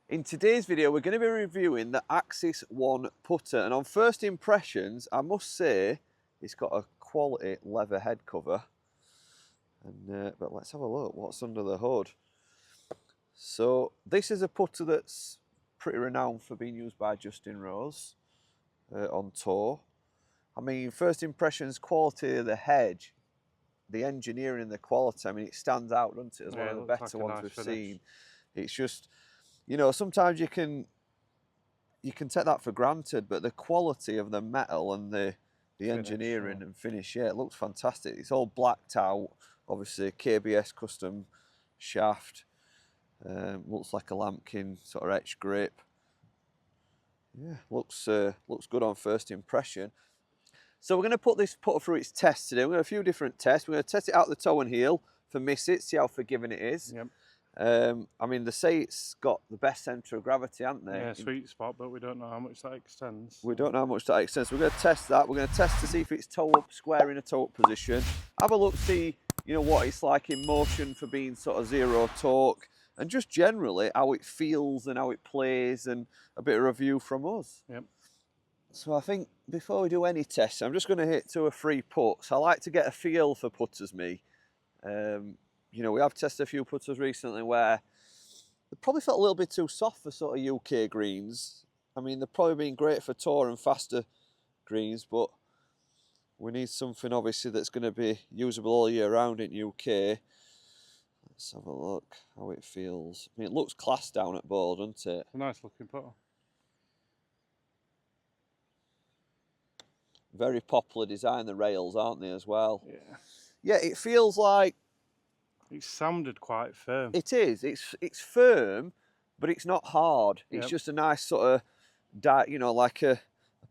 In today's video, we're going to be reviewing the Axis 1 putter, and on first impressions, I must say it's got a quality leather head cover. But let's have a look what's under the hood. So this is a putter that's pretty renowned for being used by Justin Rose on tour. I mean, first impressions, quality of the head, the engineering and the quality, I mean, it stands out, doesn't it, as one of the better ones we've seen. It's just, you know, sometimes you can take that for granted, but the quality of the metal and the engineering and finish, yeah, it looks fantastic. It's all blacked out, obviously KBS custom shaft. Looks like a lambkin sort of etched grip. Yeah, looks good on first impression. So we're going to put this putter through its test today. We're going to have a few different tests. We're going to test it out the toe and heel for miss it, see how forgiving it is. Yep. I mean, they say it's got the best centre of gravity, haven't they? Yeah, sweet spot, but we don't know how much that extends. We don't know how much that extends. We're going to test that. We're going to test to see if it's toe up, square in a toe up position. Have a look, see, you know, what it's like in motion for being sort of zero torque, and just generally how it feels and how it plays, and a bit of review from us. Yep. So I think before we do any tests, I'm just going to hit 2 or 3 putts. I like to get a feel for putters, me. You know, we have tested a few putters recently where they probably felt a little bit too soft for sort of UK greens. I mean, they've probably been great for tour and faster greens, but we need something obviously that's going to be usable all year round in UK. Let's have a look how it feels. I mean, it looks class down at ball, doesn't it? It's a nice looking putter. Very popular design, the rails, aren't they, as well? Yeah. Yeah, it feels like it sounded quite firm. It is. It's firm, but it's not hard. It's Yep. just a nice sort of, you know, like a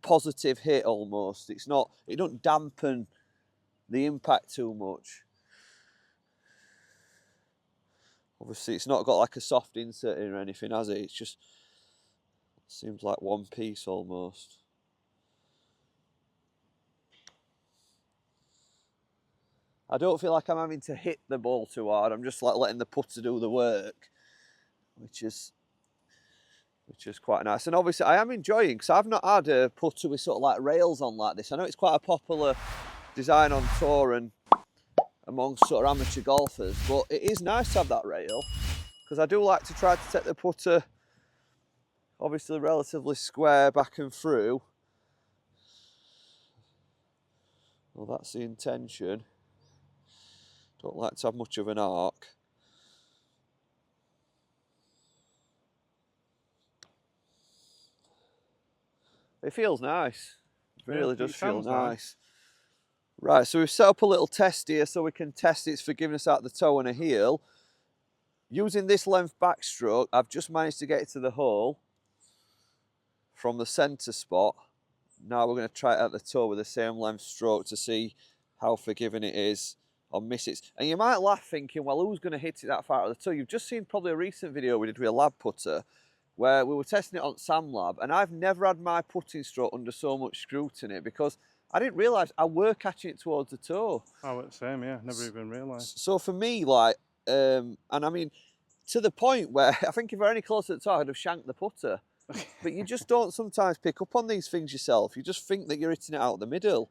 positive hit almost. It's not. It don't dampen the impact too much. Obviously, it's not got like a soft insert in or anything, has it? It's just seems like one piece almost. I don't feel like I'm having to hit the ball too hard. I'm just like letting the putter do the work, which is quite nice. And obviously I am enjoying, because I've not had a putter with sort of like rails on like this. I know it's quite a popular design on tour and amongst sort of amateur golfers, but it is nice to have that rail, because I do like to try to take the putter obviously relatively square back and through. Well, that's the intention. Don't like to have much of an arc. It feels nice. It really does feel nice. Right, so we've set up a little test here so we can test its forgiveness out the toe and a heel. Using this length backstroke, I've just managed to get it to the hole from the centre spot. Now we're going to try it at the toe with the same length stroke to see how forgiving it is on misses. And you might laugh thinking, well, who's going to hit it that far at the toe? You've just seen probably a recent video we did with a LAB putter where we were testing it on Sam Lab, and I've never had my putting stroke under so much scrutiny because I didn't realise I were catching it towards the toe. Oh, it's the same, yeah. Never even realised. So for me, like, and I mean, to the point where I think if I were any closer to the toe, I'd have shanked the putter. But you just don't sometimes pick up on these things yourself. You just think that you're hitting it out the middle.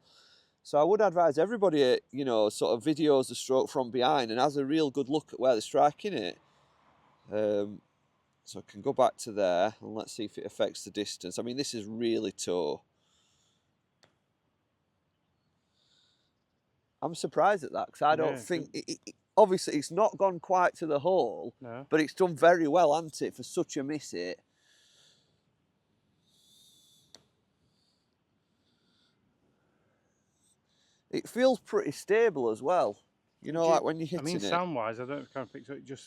So I would advise everybody, you know, sort of videos the stroke from behind and has a real good look at where they're striking it. So I can go back to there and let's see if it affects the distance. I mean, this is really toe. I'm surprised at that because I don't think, obviously it's not gone quite to the hole, no, but it's done very well, hasn't it, for such a miss it. It feels pretty stable as well. You know, like when you're hitting it. I mean, sound-wise, I don't know if I kind of picked it.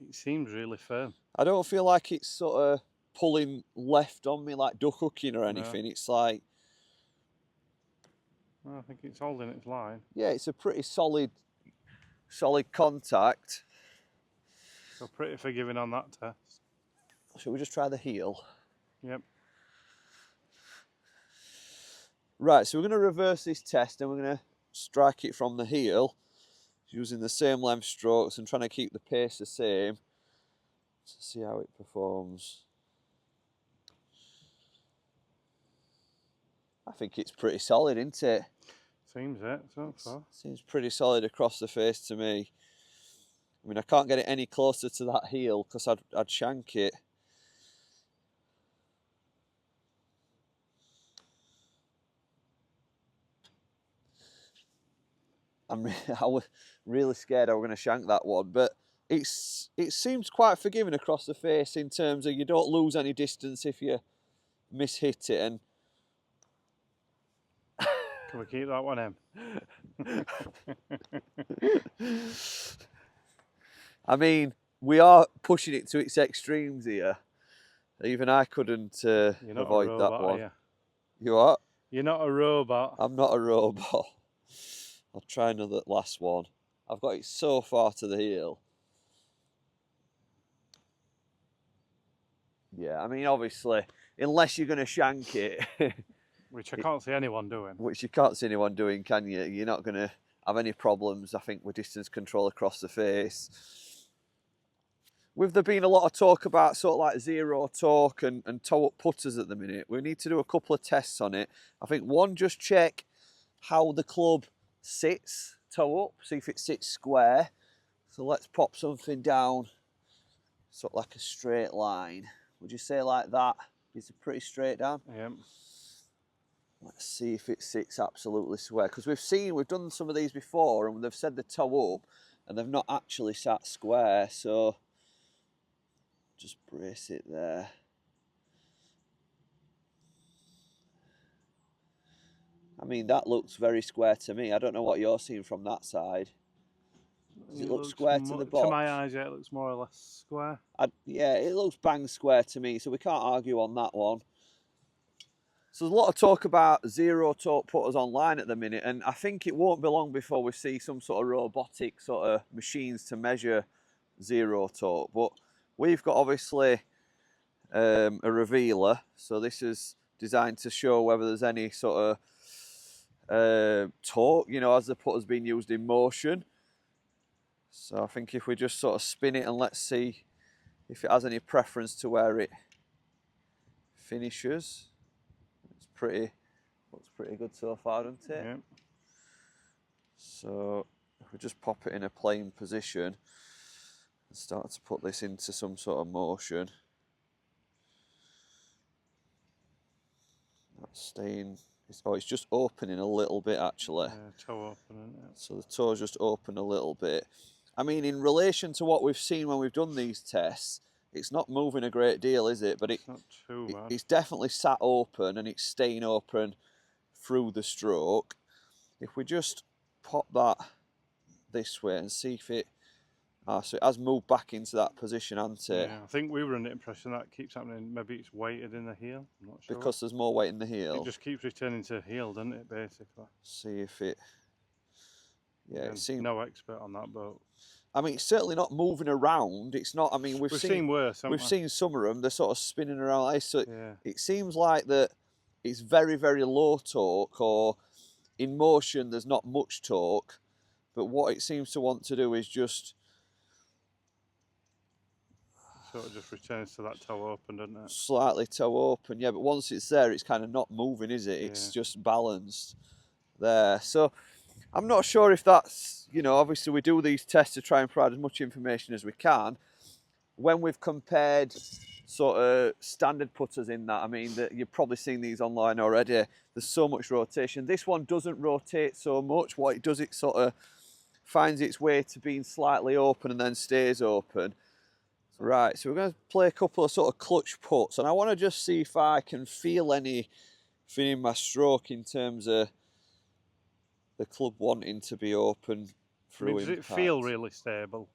It seems really firm. I don't feel like it's sort of pulling left on me like duck hooking or anything. No. It's like... Well, I think it's holding its line. Yeah, it's a pretty solid contact. So pretty forgiving on that test. Shall we just try the heel? Yep. Right, so we're going to reverse this test and we're going to strike it from the heel using the same length strokes and trying to keep the pace the same. to see how it performs. I think it's pretty solid, isn't it? Seems it so far. Seems pretty solid across the face to me. I mean, I can't get it any closer to that heel because I'd shank it. I was really scared I was going to shank that one, but it seems quite forgiving across the face in terms of you don't lose any distance if you mishit it. And Can we keep that one in? I mean, we are pushing it to its extremes here. Even I couldn't avoid that one. You? You what? You're not a robot. I'm not a robot. I'll try another last one. I've got it so far to the heel. Yeah, I mean, obviously, unless you're going to shank it. Which I can't see anyone doing. Which you can't see anyone doing, can you? You're not going to have any problems, I think, with distance control across the face. With there being a lot of talk about sort of like zero torque and toe-up putters at the minute, we need to do a couple of tests on it. I think one, just check how the club sits toe-up, see if it sits square. So let's pop something down, sort of like a straight line. Would you say like that? Is it pretty straight down? Yeah. Let's see if it sits absolutely square, because we've done some of these before and they've said the toe up and they've not actually sat square, so just brace it there. I mean, that looks very square to me. I don't know what you're seeing from that side. Does it look square to the box? To my eyes, yeah, it looks more or less square. Yeah, it looks bang square to me, so we can't argue on that one. So there's a lot of talk about zero torque putters online at the minute, and I think it won't be long before we see some sort of robotic sort of machines to measure zero torque. But we've got obviously a revealer, so this is designed to show whether there's any sort of torque, you know, as the putter's being used in motion. So I think if we just sort of spin it and let's see if it has any preference to where it finishes. Looks pretty good so far, doesn't it? Yeah. So if we just pop it in a playing position and start to put this into some sort of motion. That's staying, it's just opening a little bit actually. Yeah, toe opening. Yeah. So the toe's just open a little bit. I mean, in relation to what we've seen when we've done these tests, it's not moving a great deal, is it? But it's not too bad. It's definitely sat open and it's staying open through the stroke. If we just pop that this way and see if it... so it has moved back into that position, hasn't it? Yeah, I think we were under the impression that keeps happening. Maybe it's weighted in the heel. I'm not sure. Because there's more weight in the heel. It just keeps returning to heel, doesn't it, basically? See if it... Yeah, it seems... No expert on that, but... I mean, it's certainly not moving around. It's not... I mean, we've seen worse, haven't we? We've seen some of them. They're sort of spinning around like this. So yeah. It seems like that it's very, very low torque, or in motion there's not much torque. But what it seems to want to do is just... Sort of just returns to that toe open, doesn't it? Slightly toe open, yeah. But once it's there, it's kind of not moving, is it? It's just balanced there. So I'm not sure if that's, you know, obviously we do these tests to try and provide as much information as we can. When we've compared sort of standard putters in that, I mean, you've probably seen these online already. There's so much rotation. This one doesn't rotate so much. What it does, it sort of finds its way to being slightly open and then stays open. Right, so we're going to play a couple of sort of clutch putts, and I want to just see if I can feel anything in my stroke in terms of the club wanting to be open through does impact. It feel really stable?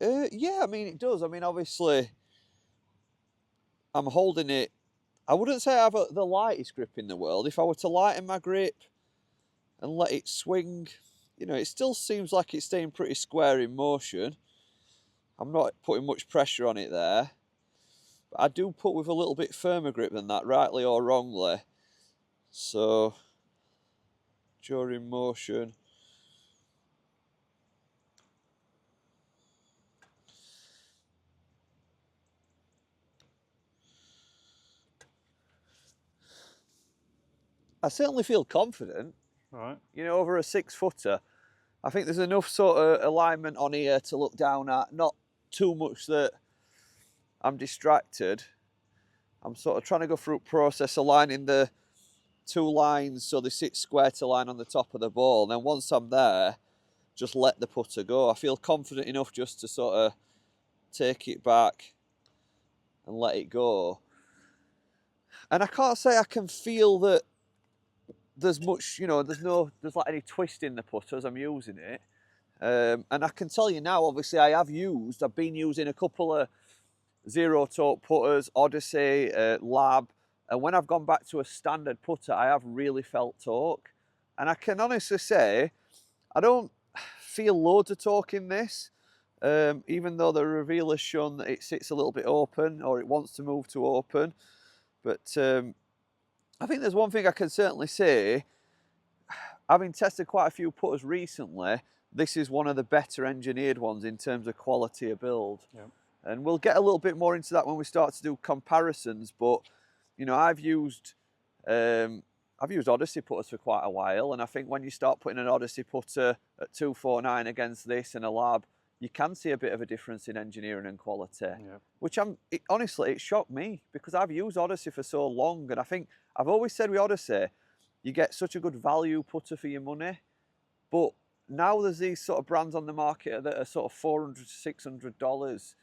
Yeah, I mean, it does. I mean, obviously, I'm holding it. I wouldn't say I have the lightest grip in the world. If I were to lighten my grip and let it swing, you know, it still seems like it's staying pretty square in motion. I'm not putting much pressure on it there. But I do put with a little bit firmer grip than that, rightly or wrongly. So, during motion, I certainly feel confident. Right. You know, over a 6-footer, I think there's enough sort of alignment on here to look down at, not too much that I'm distracted. I'm sort of trying to go through process aligning the 2 lines so they sit square to line on the top of the ball. And then once I'm there, just let the putter go. I feel confident enough just to sort of take it back and let it go. And I can't say I can feel that there's much, you know, there's like any twist in the putter as I'm using it. And I can tell you now, obviously I've been using a couple of zero torque putters, Odyssey, LAB, and when I've gone back to a standard putter, I have really felt torque. And I can honestly say, I don't feel loads of torque in this, even though the reveal has shown that it sits a little bit open, or it wants to move to open. But I think there's one thing I can certainly say, having tested quite a few putters recently, this is one of the better engineered ones in terms of quality of build. Yep. And we'll get a little bit more into that when we start to do comparisons, but you know, I've used Odyssey putters for quite a while, and I think when you start putting an Odyssey putter at 249 against this and a LAB, you can see a bit of a difference in engineering and quality. Yep. Which honestly, it shocked me because I've used Odyssey for so long, and I think I've always said with Odyssey, you get such a good value putter for your money, but now there's these sort of brands on the market that are sort of $400 to $600.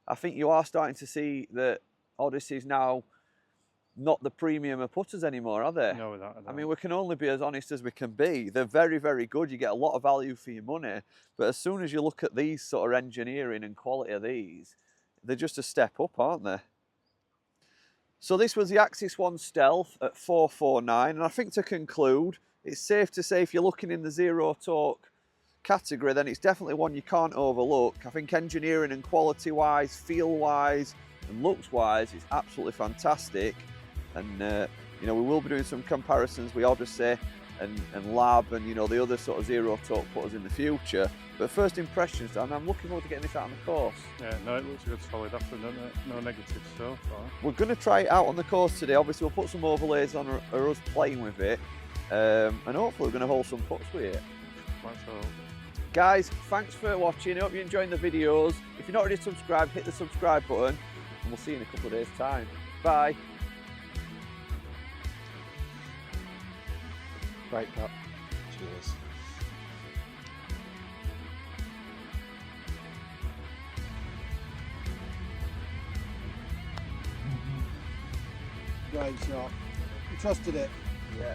I think you are starting to see that Odyssey's now not the premium of putters anymore, are they? No, without a doubt. I mean, we can only be as honest as we can be. They're very, very good. You get a lot of value for your money. But as soon as you look at these sort of engineering and quality of these, they're just a step up, aren't they? So this was the Axis One Stealth at 449. And I think to conclude, it's safe to say if you're looking in the zero torque category, then it's definitely one you can't overlook. I think engineering and quality-wise, feel-wise, and looks-wise, it's absolutely fantastic. And you know, we will be doing some comparisons with Odyssey and LAB and you know the other sort of zero torque putters in the future. But first impressions, and I'm looking forward to getting this out on the course. Yeah, no, it looks a good solid offer, doesn't it? No negatives so far. We're going to try it out on the course today. Obviously, we'll put some overlays on or us playing with it, and hopefully we're going to hold some putts with it. Right, so. Guys, thanks for watching. I hope you're enjoying the videos. If you're not already subscribed, hit the subscribe button, and we'll see you in a couple of days' time. Bye. Great putt. Cheers. Great shot. You trusted it. Yeah.